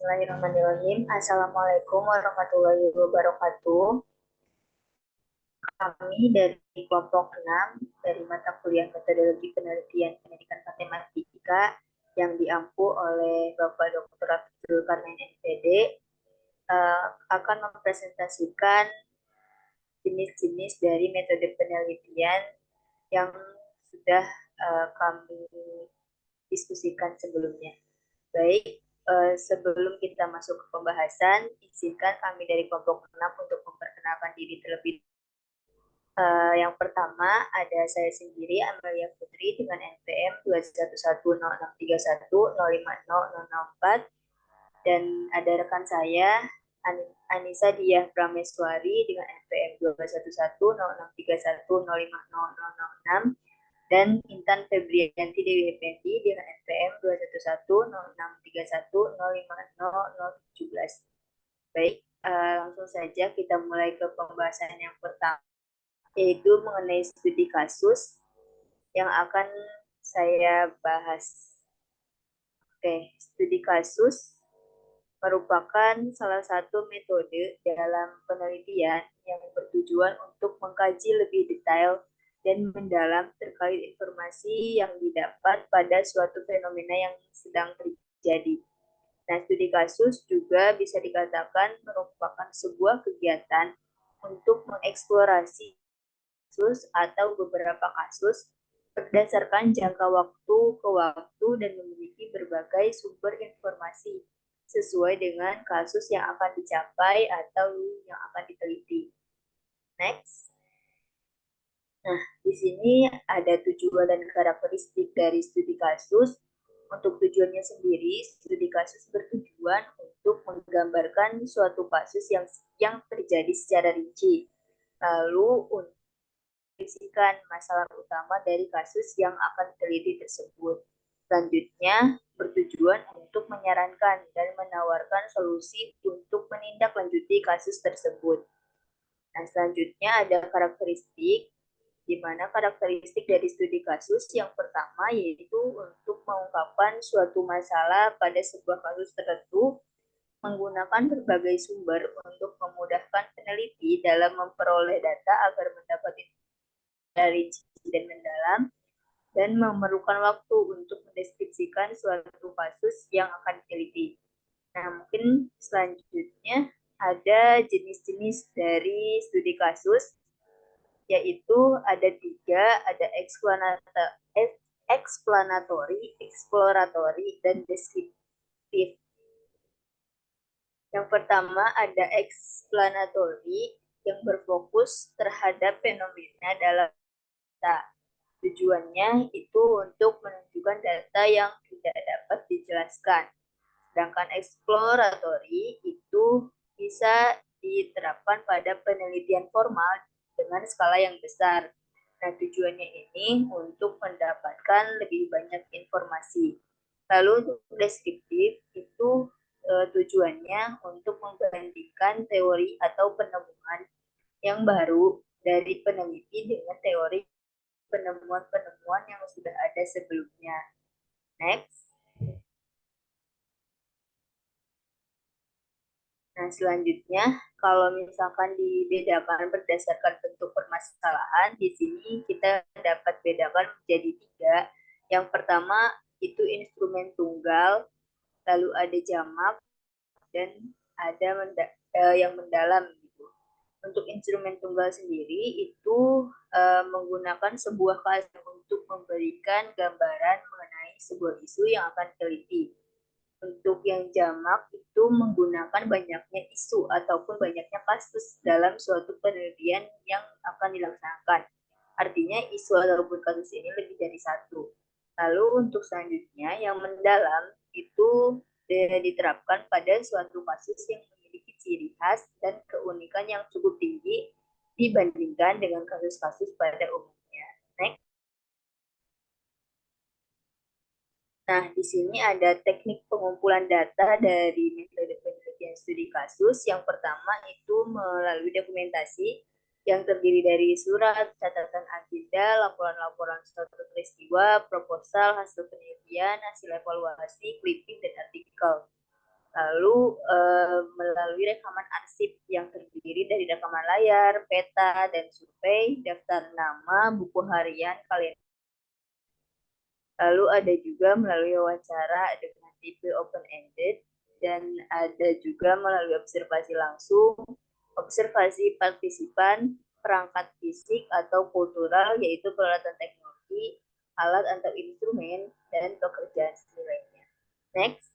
Bismillahirrahmanirrahim. Assalamualaikum warahmatullahi wabarakatuh. Kami dari kelompok 6 dari mata kuliah Metodologi Penelitian Pendidikan Matematika yang diampu oleh Bapak Dr. Abdul Karmen MPD akan mempresentasikan jenis-jenis dari metode penelitian yang sudah kami diskusikan sebelumnya. Baik, sebelum kita masuk ke pembahasan, izinkan kami dari kelompok 6 untuk memperkenalkan diri terlebih dahulu. Yang pertama ada saya sendiri, Amelia Putri, dengan NPM 2110631050004, dan ada rekan saya, Anissa Diah Prameswari, dengan NPM 2110631050006, dan Intan Febrianti Dewi Effendi dengan NPM 2110631050017. Baik, langsung saja kita mulai ke pembahasan yang pertama, yaitu mengenai studi kasus yang akan saya bahas. Oke, studi kasus merupakan salah satu metode dalam penelitian yang bertujuan untuk mengkaji lebih detail dan mendalam terkait informasi yang didapat pada suatu fenomena yang sedang terjadi. Nah, studi kasus juga bisa dikatakan merupakan sebuah kegiatan untuk mengeksplorasi kasus atau beberapa kasus berdasarkan jangka waktu ke waktu dan memiliki berbagai sumber informasi sesuai dengan kasus yang akan dicapai atau yang akan diteliti. Next. Nah, di sini ada tujuan dan karakteristik dari studi kasus. Untuk tujuannya sendiri, studi kasus bertujuan untuk menggambarkan suatu kasus yang terjadi secara rinci. Lalu untuk memvisikan masalah utama dari kasus yang akan diteliti tersebut. Selanjutnya, bertujuan untuk menyarankan dan menawarkan solusi untuk menindaklanjuti kasus tersebut. Nah, selanjutnya ada karakteristik, di mana karakteristik dari studi kasus yang pertama yaitu untuk mengungkapkan suatu masalah pada sebuah kasus tertentu menggunakan berbagai sumber untuk memudahkan peneliti dalam memperoleh data agar mendapat dari dan mendalam dan memerlukan waktu untuk mendeskripsikan suatu kasus yang akan diteliti. Nah, mungkin selanjutnya ada jenis-jenis dari studi kasus, yaitu ada 3, ada explanatory, exploratory, dan deskriptif. Yang pertama ada explanatory yang berfokus terhadap fenomena dalam data. Tujuannya itu untuk menunjukkan data yang tidak dapat dijelaskan. Sedangkan exploratory itu bisa diterapkan pada penelitian formal dengan skala yang besar. Nah, tujuannya ini untuk mendapatkan lebih banyak informasi. Lalu untuk deskriptif itu tujuannya untuk membandingkan teori atau penemuan yang baru dari peneliti dengan teori penemuan-penemuan yang sudah ada sebelumnya. Next. Nah, selanjutnya, kalau misalkan dibedakan berdasarkan bentuk permasalahan, di sini kita dapat bedakan menjadi 3. Yang pertama, itu instrumen tunggal, lalu ada jamak, dan ada yang mendalam. Gitu. Untuk instrumen tunggal sendiri, itu menggunakan sebuah kasus untuk memberikan gambaran mengenai sebuah isu yang akan diteliti. Untuk yang jamak itu menggunakan banyaknya isu ataupun banyaknya kasus dalam suatu penelitian yang akan dilaksanakan. Artinya isu ataupun kasus ini lebih dari satu. Lalu untuk selanjutnya yang mendalam itu diterapkan pada suatu kasus yang memiliki ciri khas dan keunikan yang cukup tinggi dibandingkan dengan kasus-kasus pada umumnya. Next. Nah, di sini ada teknik pengumpulan data dari metode penelitian studi kasus. Yang pertama itu melalui dokumentasi yang terdiri dari surat, catatan agenda, laporan-laporan suatu peristiwa, proposal, hasil penelitian, hasil evaluasi, clipping, dan artikel. Lalu melalui rekaman arsip yang terdiri dari rekaman layar, peta, dan survei, daftar nama, buku harian, kalender. Lalu ada juga melalui wawancara dengan tipe open-ended, dan ada juga melalui observasi langsung, observasi partisipan, perangkat fisik atau kultural, yaitu peralatan teknologi, alat atau instrumen, dan pekerjaan seni lainnya. Next.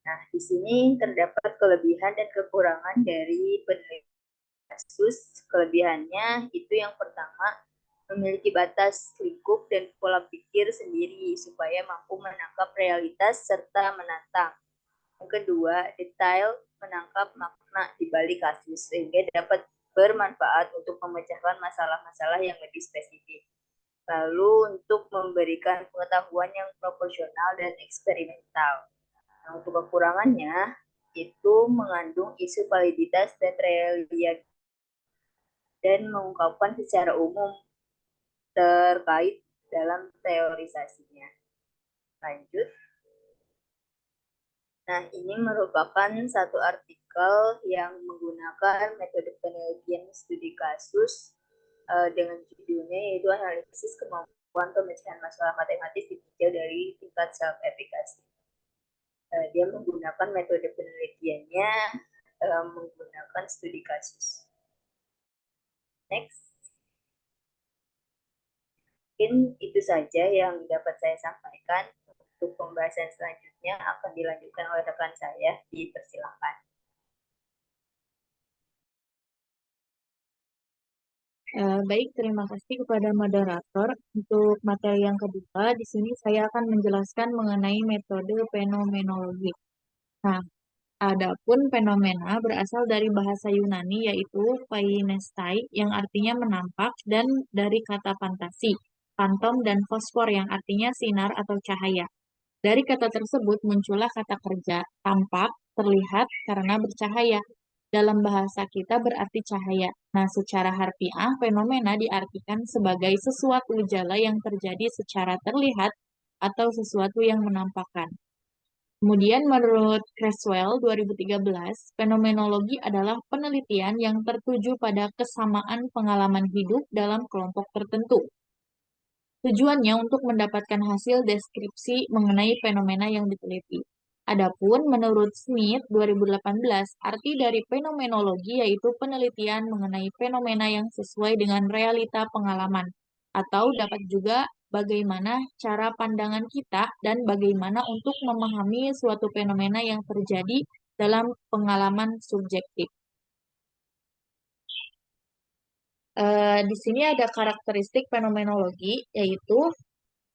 Nah, di sini terdapat kelebihan dan kekurangan dari penelitian kasus. Kelebihannya itu yang pertama, memiliki batas lingkup dan pola pikir sendiri supaya mampu menangkap realitas serta menantang. Yang kedua, detail menangkap makna di balik kasus sehingga dapat bermanfaat untuk memecahkan masalah-masalah yang lebih spesifik. Lalu untuk memberikan pengetahuan yang proporsional dan eksperimental. Nah, untuk kekurangannya itu mengandung isu validitas dan reliabilitas dan mengungkapkan secara umum terkait dalam teorisasinya. Lanjut. Nah, ini merupakan satu artikel yang menggunakan metode penelitian studi kasus dengan judulnya yaitu analisis kemampuan pemecahan masalah matematis ditinjau dari tingkat self-efficacy. Dia menggunakan metode penelitiannya menggunakan studi kasus. Next. Mungkin itu saja yang dapat saya sampaikan. Untuk pembahasan selanjutnya akan dilanjutkan oleh rekan saya. Dipersilakan. Baik, terima kasih kepada moderator. Untuk materi yang kedua, di sini saya akan menjelaskan mengenai metode fenomenologi. Nah, adapun fenomena berasal dari bahasa Yunani yaitu painestai yang artinya menampak dan dari kata fantasi, pantom dan fosfor yang artinya sinar atau cahaya. Dari kata tersebut muncullah kata kerja, tampak, terlihat karena bercahaya. Dalam bahasa kita berarti cahaya. Nah, secara harfiah, fenomena diartikan sebagai sesuatu gejala yang terjadi secara terlihat atau sesuatu yang menampakkan. Kemudian menurut Creswell 2013, fenomenologi adalah penelitian yang tertuju pada kesamaan pengalaman hidup dalam kelompok tertentu. Tujuannya untuk mendapatkan hasil deskripsi mengenai fenomena yang diteliti. Adapun menurut Smith 2018, arti dari fenomenologi yaitu penelitian mengenai fenomena yang sesuai dengan realita pengalaman, atau dapat juga bagaimana cara pandangan kita dan bagaimana untuk memahami suatu fenomena yang terjadi dalam pengalaman subjektif. Di sini ada karakteristik fenomenologi, yaitu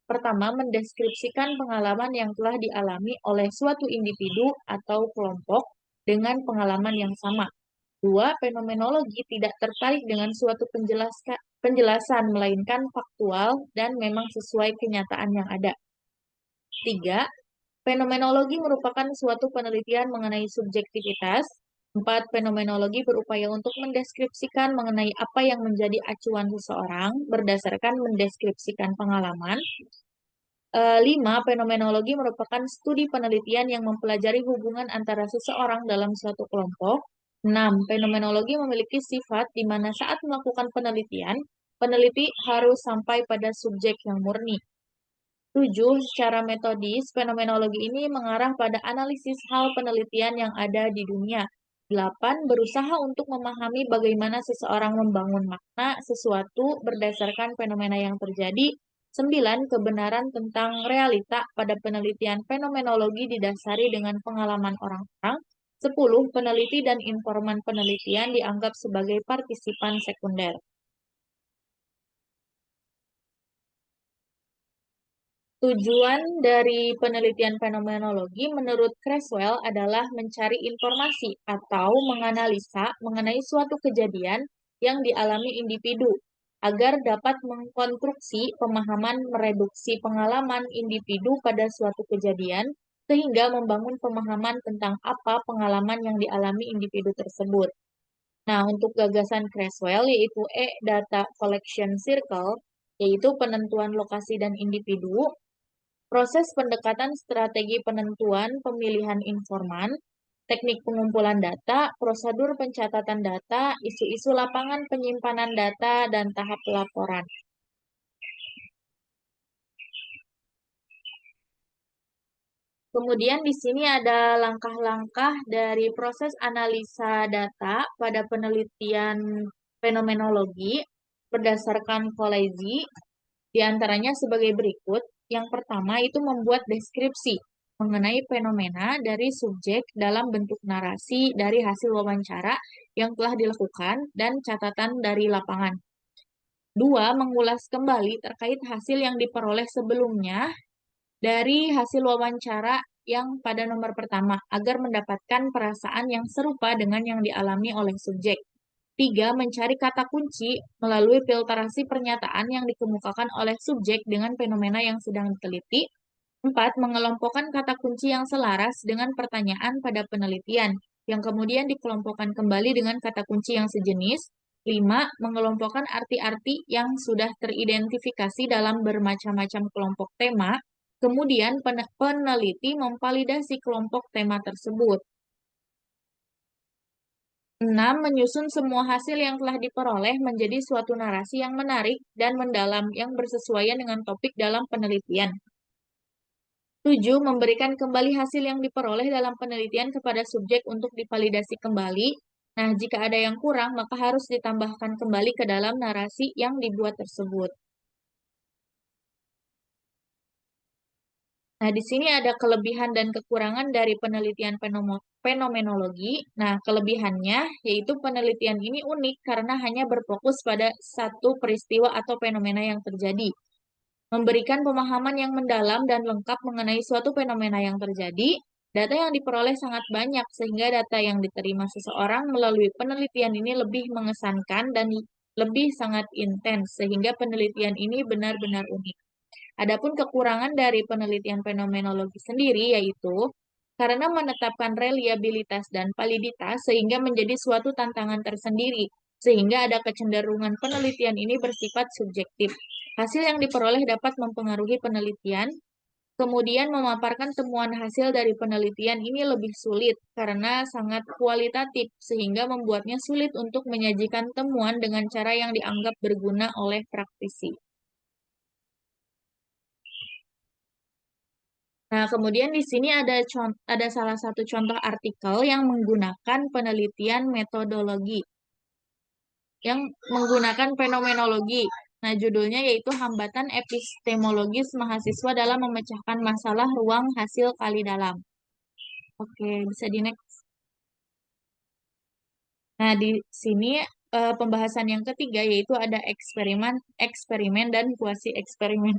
pertama, mendeskripsikan pengalaman yang telah dialami oleh suatu individu atau kelompok dengan pengalaman yang sama. Dua, fenomenologi tidak tertarik dengan suatu penjelasan, melainkan faktual dan memang sesuai kenyataan yang ada. Tiga, fenomenologi merupakan suatu penelitian mengenai subjektivitas. Empat, fenomenologi berupaya untuk mendeskripsikan mengenai apa yang menjadi acuan seseorang berdasarkan mendeskripsikan pengalaman. 5. Fenomenologi merupakan studi penelitian yang mempelajari hubungan antara seseorang dalam suatu kelompok. 6. Fenomenologi memiliki sifat di mana saat melakukan penelitian, peneliti harus sampai pada subjek yang murni. 7. Secara metodis, fenomenologi ini mengarah pada analisis hal penelitian yang ada di dunia. 8. Berusaha untuk memahami bagaimana seseorang membangun makna sesuatu berdasarkan fenomena yang terjadi. 9. Kebenaran tentang realita pada penelitian fenomenologi didasari dengan pengalaman orang-orang. 10. Peneliti dan informan penelitian dianggap sebagai partisipan sekunder. Tujuan dari penelitian fenomenologi menurut Creswell adalah mencari informasi atau menganalisa mengenai suatu kejadian yang dialami individu agar dapat mengkonstruksi pemahaman mereduksi pengalaman individu pada suatu kejadian sehingga membangun pemahaman tentang apa pengalaman yang dialami individu tersebut. Nah, untuk gagasan Creswell yaitu E-Data Collection Circle, yaitu penentuan lokasi dan individu, proses pendekatan strategi penentuan pemilihan informan, teknik pengumpulan data, prosedur pencatatan data, isu-isu lapangan penyimpanan data, dan tahap pelaporan. Kemudian di sini ada langkah-langkah dari proses analisa data pada penelitian fenomenologi berdasarkan kolezi, di antaranya sebagai berikut. Yang pertama itu membuat deskripsi mengenai fenomena dari subjek dalam bentuk narasi dari hasil wawancara yang telah dilakukan dan catatan dari lapangan. Dua, mengulas kembali terkait hasil yang diperoleh sebelumnya dari hasil wawancara yang pada nomor pertama agar mendapatkan perasaan yang serupa dengan yang dialami oleh subjek. Tiga, mencari kata kunci melalui filtrasi pernyataan yang dikemukakan oleh subjek dengan fenomena yang sedang diteliti. Empat, mengelompokkan kata kunci yang selaras dengan pertanyaan pada penelitian, yang kemudian dikelompokkan kembali dengan kata kunci yang sejenis. Lima, mengelompokkan arti-arti yang sudah teridentifikasi dalam bermacam-macam kelompok tema. Kemudian peneliti memvalidasi kelompok tema tersebut. 6. Menyusun semua hasil yang telah diperoleh menjadi suatu narasi yang menarik dan mendalam yang bersesuaian dengan topik dalam penelitian. 7. Memberikan kembali hasil yang diperoleh dalam penelitian kepada subjek untuk divalidasi kembali. Nah, jika ada yang kurang, maka harus ditambahkan kembali ke dalam narasi yang dibuat tersebut. Nah, di sini ada kelebihan dan kekurangan dari penelitian fenomenologi. Nah, kelebihannya yaitu penelitian ini unik karena hanya berfokus pada satu peristiwa atau fenomena yang terjadi. Memberikan pemahaman yang mendalam dan lengkap mengenai suatu fenomena yang terjadi, data yang diperoleh sangat banyak sehingga data yang diterima seseorang melalui penelitian ini lebih mengesankan dan lebih sangat intens sehingga penelitian ini benar-benar unik. Adapun kekurangan dari penelitian fenomenologi sendiri yaitu karena menetapkan reliabilitas dan validitas sehingga menjadi suatu tantangan tersendiri, sehingga ada kecenderungan penelitian ini bersifat subjektif. Hasil yang diperoleh dapat mempengaruhi penelitian, kemudian memaparkan temuan hasil dari penelitian ini lebih sulit karena sangat kualitatif, sehingga membuatnya sulit untuk menyajikan temuan dengan cara yang dianggap berguna oleh praktisi. Nah, kemudian di sini ada salah satu contoh artikel yang menggunakan penelitian metodologi, yang menggunakan fenomenologi. Nah, judulnya yaitu Hambatan Epistemologis Mahasiswa dalam Memecahkan Masalah Ruang Hasil Kali Dalam. Oke, bisa di next. Nah, di sini pembahasan yang ketiga yaitu ada eksperimen, eksperimen dan kuasi eksperimen.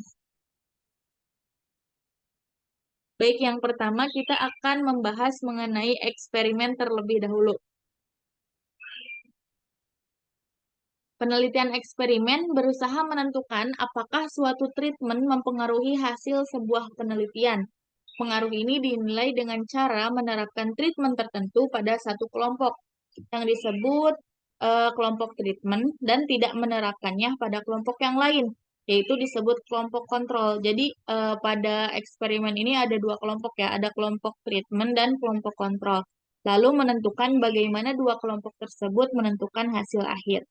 Baik, yang pertama kita akan membahas mengenai eksperimen terlebih dahulu. Penelitian eksperimen berusaha menentukan apakah suatu treatment mempengaruhi hasil sebuah penelitian. Pengaruh ini dinilai dengan cara menerapkan treatment tertentu pada satu kelompok yang disebut kelompok treatment dan tidak menerapkannya pada kelompok yang lain, yaitu disebut kelompok kontrol. Jadi pada eksperimen ini ada dua kelompok ya, ada kelompok treatment dan kelompok kontrol. Lalu menentukan bagaimana dua kelompok tersebut menentukan hasil akhir.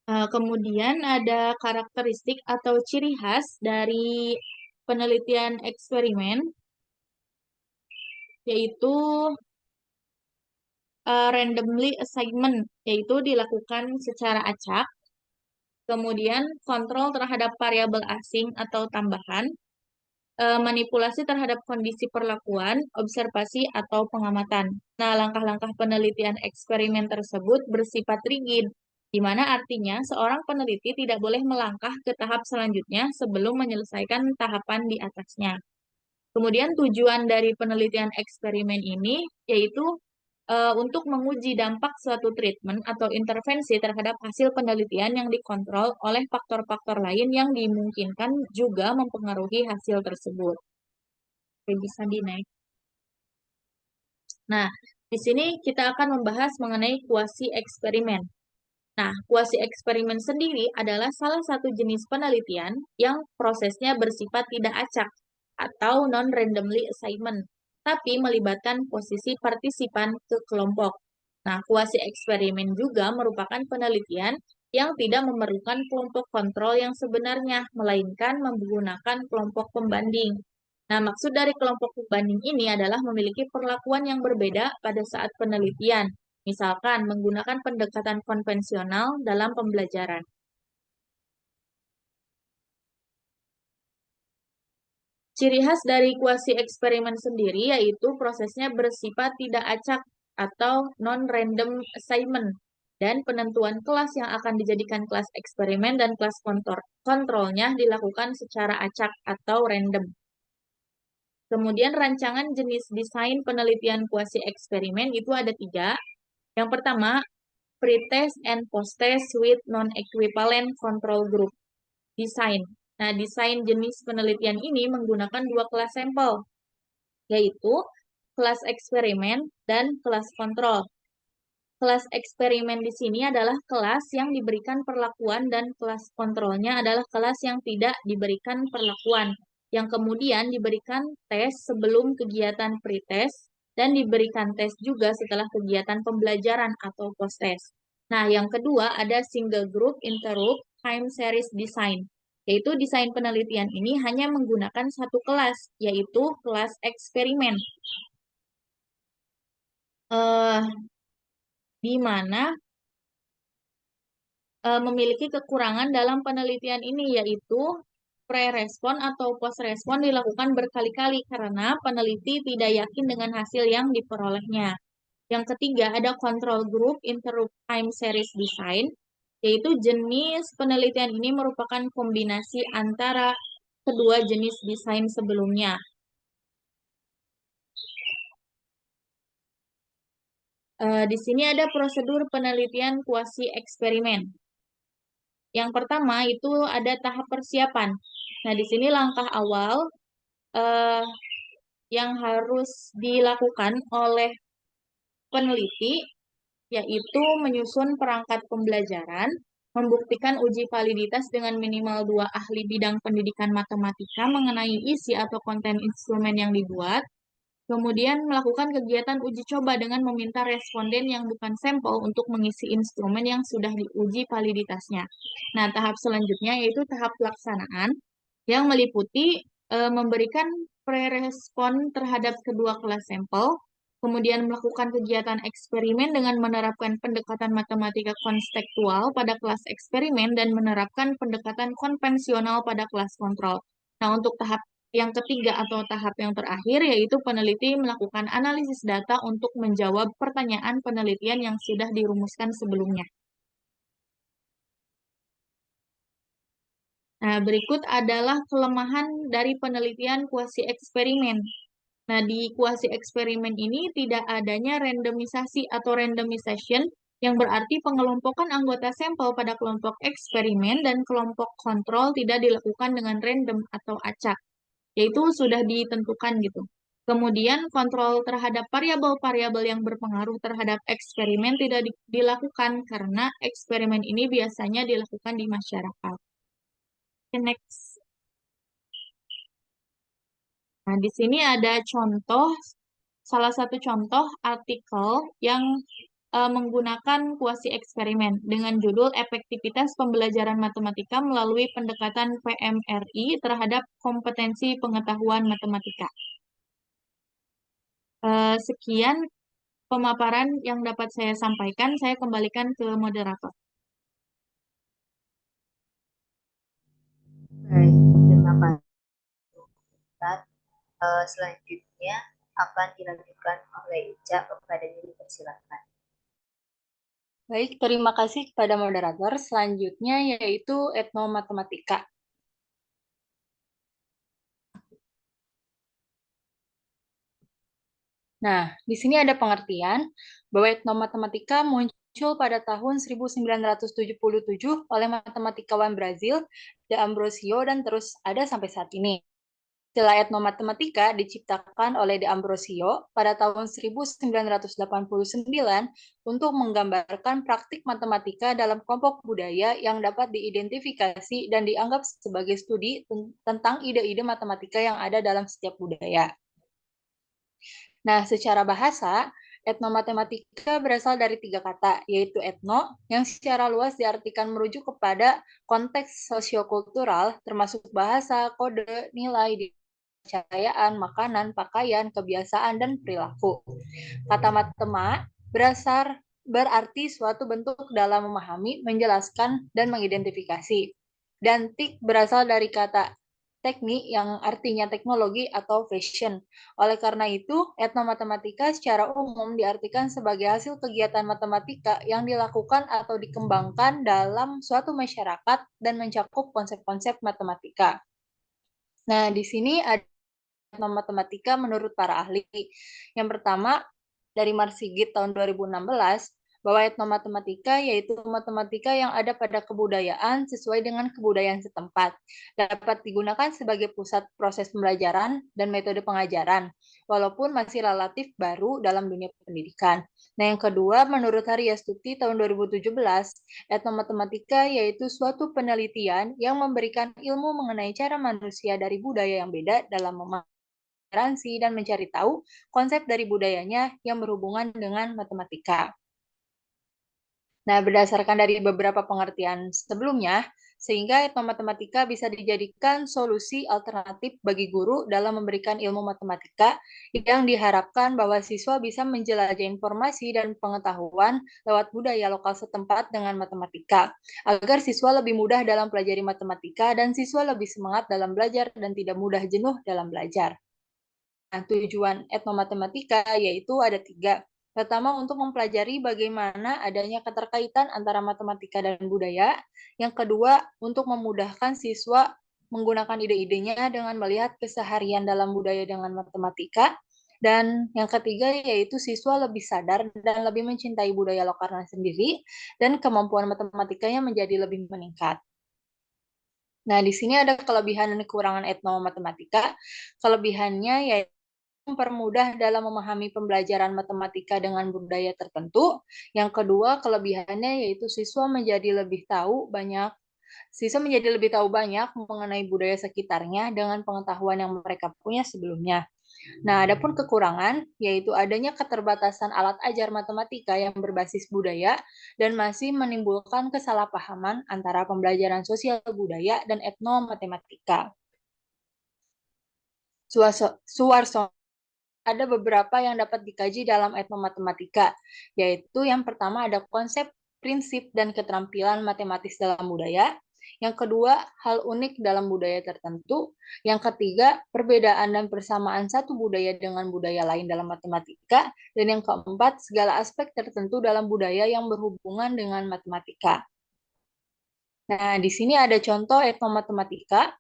Kemudian ada karakteristik atau ciri khas dari penelitian eksperimen, yaitu randomly assignment, yaitu dilakukan secara acak. Kemudian kontrol terhadap variabel asing atau tambahan, manipulasi terhadap kondisi perlakuan, observasi atau pengamatan. Nah, langkah-langkah penelitian eksperimen tersebut bersifat rigid, di mana artinya seorang peneliti tidak boleh melangkah ke tahap selanjutnya sebelum menyelesaikan tahapan di atasnya. Kemudian tujuan dari penelitian eksperimen ini yaitu untuk menguji dampak suatu treatment atau intervensi terhadap hasil penelitian yang dikontrol oleh faktor-faktor lain yang dimungkinkan juga mempengaruhi hasil tersebut. Oke, bisa di next. Nah, Di sini kita akan membahas mengenai kuasi eksperimen. Nah, kuasi eksperimen sendiri adalah salah satu jenis penelitian yang prosesnya bersifat tidak acak atau non-randomly assignment, tapi melibatkan posisi partisipan ke kelompok. Nah, kuasi eksperimen juga merupakan penelitian yang tidak memerlukan kelompok kontrol yang sebenarnya, melainkan menggunakan kelompok pembanding. Nah, maksud dari kelompok pembanding ini adalah memiliki perlakuan yang berbeda pada saat penelitian. Misalkan menggunakan pendekatan konvensional dalam pembelajaran. Ciri khas dari kuasi eksperimen sendiri yaitu prosesnya bersifat tidak acak atau non-random assignment dan penentuan kelas yang akan dijadikan kelas eksperimen dan kelas kontrolnya dilakukan secara acak atau random. Kemudian rancangan jenis desain penelitian kuasi eksperimen itu ada 3. Yang pertama, pretest and post-test with non-equivalent control group. Desain. Nah, desain jenis penelitian ini menggunakan 2 kelas sampel, yaitu kelas eksperimen dan kelas kontrol. Kelas eksperimen di sini adalah kelas yang diberikan perlakuan dan kelas kontrolnya adalah kelas yang tidak diberikan perlakuan, yang kemudian diberikan tes sebelum kegiatan pretest dan diberikan tes juga setelah kegiatan pembelajaran atau post-test. Nah, yang kedua ada single group interrupt time series design, yaitu desain penelitian ini hanya menggunakan satu kelas, yaitu kelas eksperimen. Eh, di mana memiliki kekurangan dalam penelitian ini, yaitu pre-respon atau post-respon dilakukan berkali-kali karena peneliti tidak yakin dengan hasil yang diperolehnya. Yang ketiga, ada control group interrupt time series design, yaitu jenis penelitian ini merupakan kombinasi antara kedua jenis desain sebelumnya. Di sini ada prosedur penelitian kuasi eksperimen. Yang pertama itu ada tahap persiapan. Nah, di sini langkah awal eh, yang harus dilakukan oleh peneliti yaitu menyusun perangkat pembelajaran, membuktikan uji validitas dengan minimal 2 ahli bidang pendidikan matematika mengenai isi atau konten instrumen yang dibuat, kemudian melakukan kegiatan uji coba dengan meminta responden yang bukan sampel untuk mengisi instrumen yang sudah diuji validitasnya. Nah, tahap selanjutnya yaitu tahap pelaksanaan yang meliputi memberikan pre-respon terhadap kedua kelas sampel, kemudian melakukan kegiatan eksperimen dengan menerapkan pendekatan matematika konstekstual pada kelas eksperimen dan menerapkan pendekatan konvensional pada kelas kontrol. Nah, untuk tahap yang ketiga atau tahap yang terakhir yaitu peneliti melakukan analisis data untuk menjawab pertanyaan penelitian yang sudah dirumuskan sebelumnya. Nah, berikut adalah kelemahan dari penelitian kuasi eksperimen. Nah, di kuasi eksperimen ini tidak adanya randomisasi atau randomization yang berarti pengelompokan anggota sampel pada kelompok eksperimen dan kelompok kontrol tidak dilakukan dengan random atau acak, yaitu sudah ditentukan gitu. Kemudian kontrol terhadap variabel-variabel yang berpengaruh terhadap eksperimen tidak dilakukan karena eksperimen ini biasanya dilakukan di masyarakat. Next. Nah, di sini ada contoh, salah satu contoh artikel yang menggunakan kuasi eksperimen dengan judul Efektivitas Pembelajaran Matematika melalui Pendekatan PMRI terhadap Kompetensi Pengetahuan Matematika. Sekian pemaparan yang dapat saya sampaikan, saya kembalikan ke moderator. Baik, terima kasih. Selanjutnya akan dilanjutkan oleh Ica, kepadanya dipersilakan. Baik, terima kasih kepada moderator. Selanjutnya yaitu etnomatematika. Nah, di sini ada pengertian bahwa etnomatematika muncul pada tahun 1977 oleh matematikawan Brazil, De Ambrosio, dan terus ada sampai saat ini. Istilah etnomatematika diciptakan oleh De Ambrosio pada tahun 1989 untuk menggambarkan praktik matematika dalam kelompok budaya yang dapat diidentifikasi dan dianggap sebagai studi tentang ide-ide matematika yang ada dalam setiap budaya. Nah, secara bahasa, etnomatematika berasal dari 3 kata, yaitu etno, yang secara luas diartikan merujuk kepada konteks sosiokultural, termasuk bahasa, kode, nilai, kepercayaan, makanan, pakaian, kebiasaan, dan perilaku. Kata matema berarti suatu bentuk dalam memahami, menjelaskan, dan mengidentifikasi. Dan tik berasal dari kata teknik yang artinya teknologi atau fashion. Oleh karena itu, etnomatematika secara umum diartikan sebagai hasil kegiatan matematika yang dilakukan atau dikembangkan dalam suatu masyarakat dan mencakup konsep-konsep matematika. Nah, di sini ada matematika menurut para ahli. Yang pertama, dari Marsigit tahun 2016, bahwa etnomatematika yaitu matematika yang ada pada kebudayaan sesuai dengan kebudayaan setempat, dapat digunakan sebagai pusat proses pembelajaran dan metode pengajaran, walaupun masih relatif baru dalam dunia pendidikan. Nah, yang kedua, menurut Haryastuti tahun 2017, etnomatematika yaitu suatu penelitian yang memberikan ilmu mengenai cara manusia dari budaya yang beda dalam toleransi dan mencari tahu konsep dari budayanya yang berhubungan dengan matematika. Nah, berdasarkan dari beberapa pengertian sebelumnya, sehingga etnomatematika bisa dijadikan solusi alternatif bagi guru dalam memberikan ilmu matematika yang diharapkan bahwa siswa bisa menjelajah informasi dan pengetahuan lewat budaya lokal setempat dengan matematika, agar siswa lebih mudah dalam pelajari matematika dan siswa lebih semangat dalam belajar dan tidak mudah jenuh dalam belajar. Nah, tujuan etnomatematika yaitu ada 3. Pertama, untuk mempelajari bagaimana adanya keterkaitan antara matematika dan budaya. Yang kedua, untuk memudahkan siswa menggunakan ide-idenya dengan melihat keseharian dalam budaya dengan matematika. Dan yang ketiga, yaitu siswa lebih sadar dan lebih mencintai budaya lokalnya sendiri, dan kemampuan matematikanya menjadi lebih meningkat. Nah, di sini ada kelebihan dan kekurangan etnomatematika. Kelebihannya yaitu mempermudah dalam memahami pembelajaran matematika dengan budaya tertentu. Yang kedua, kelebihannya yaitu siswa menjadi lebih tahu banyak mengenai budaya sekitarnya dengan pengetahuan yang mereka punya sebelumnya. Nah, adapun kekurangan yaitu adanya keterbatasan alat ajar matematika yang berbasis budaya dan masih menimbulkan kesalahpahaman antara pembelajaran sosial budaya dan etnomatematika. Suwarso ada beberapa yang dapat dikaji dalam etnomatematika, yaitu yang pertama ada konsep, prinsip, dan keterampilan matematis dalam budaya. Yang kedua, hal unik dalam budaya tertentu. Yang ketiga, perbedaan dan persamaan satu budaya dengan budaya lain dalam matematika. Dan yang keempat, segala aspek tertentu dalam budaya yang berhubungan dengan matematika. Nah, di sini ada contoh etnomatematika.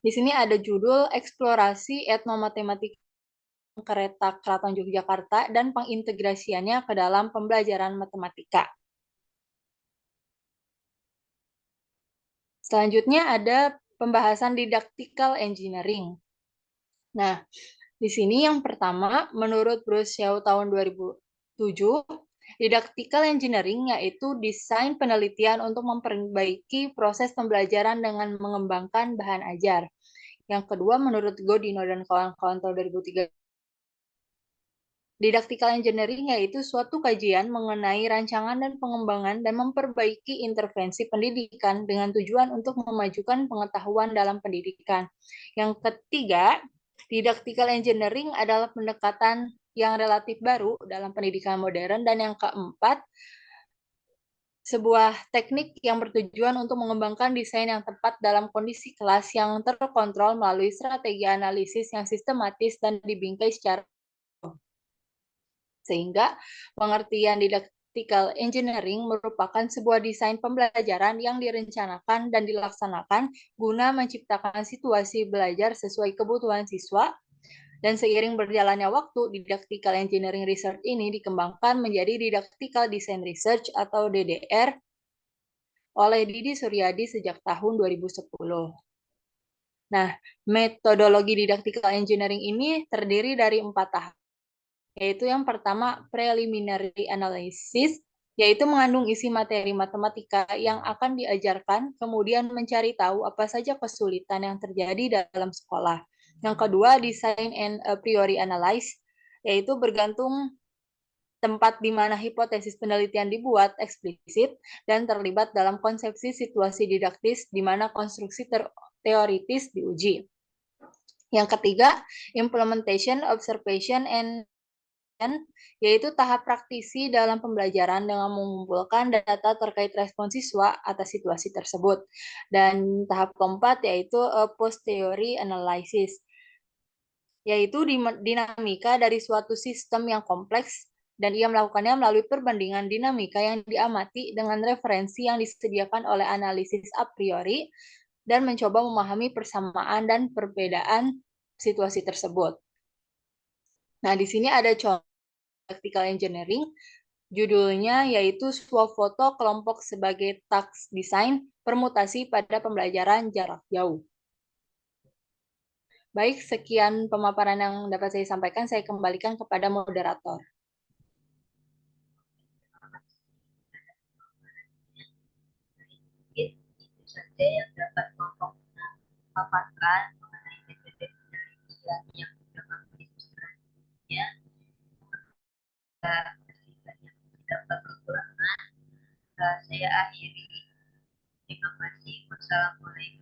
Di sini ada judul Eksplorasi Etnomatematika Kereta Keraton Yogyakarta dan pengintegrasiannya ke dalam pembelajaran matematika. Selanjutnya ada pembahasan didactical engineering. Nah, di sini yang pertama, menurut Bruce Xiao tahun 2007, didactical engineering yaitu desain penelitian untuk memperbaiki proses pembelajaran dengan mengembangkan bahan ajar. Yang kedua, menurut Godino dan kawan-kawan tahun 2003, didactical engineering yaitu suatu kajian mengenai rancangan dan pengembangan dan memperbaiki intervensi pendidikan dengan tujuan untuk memajukan pengetahuan dalam pendidikan. Yang ketiga, didactical engineering adalah pendekatan yang relatif baru dalam pendidikan modern. Dan yang keempat, sebuah teknik yang bertujuan untuk mengembangkan desain yang tepat dalam kondisi kelas yang terkontrol melalui strategi analisis yang sistematis dan dibingkai secara sehingga pengertian didactical engineering merupakan sebuah desain pembelajaran yang direncanakan dan dilaksanakan guna menciptakan situasi belajar sesuai kebutuhan siswa. Dan seiring berjalannya waktu, didactical engineering research ini dikembangkan menjadi didactical design research atau DDR oleh Didi Suryadi sejak tahun 2010. Nah, metodologi didactical engineering ini terdiri dari 4 tahap, yaitu yang pertama preliminary analysis, yaitu mengandung isi materi matematika yang akan diajarkan, kemudian mencari tahu apa saja kesulitan yang terjadi dalam sekolah. Yang kedua, design and a priori analyze, yaitu bergantung tempat di mana hipotesis penelitian dibuat eksplisit dan terlibat dalam konsepsi situasi didaktis di mana konstruksi teoritis diuji. Yang ketiga, implementation, observation, and yaitu tahap praktisi dalam pembelajaran dengan mengumpulkan data terkait respon siswa atas situasi tersebut. Dan tahap keempat yaitu posteriori analysis, yaitu dinamika dari suatu sistem yang kompleks dan ia melakukannya melalui perbandingan dinamika yang diamati dengan referensi yang disediakan oleh analisis a priori dan mencoba memahami persamaan dan perbedaan situasi tersebut. Nah, di sini ada contoh practical engineering, judulnya yaitu swafoto kelompok sebagai task design permutasi pada pembelajaran jarak jauh. Baik, sekian pemaparan yang dapat saya sampaikan. Saya kembalikan kepada moderator. Itu saja yang dapat Kelompok paparkan mengenai metode penelitian yang sudah kami diskusikan sebelumnya. Yang terdapat kekurangan, saya akhiri. Terima kasih. Wassalamualaikum.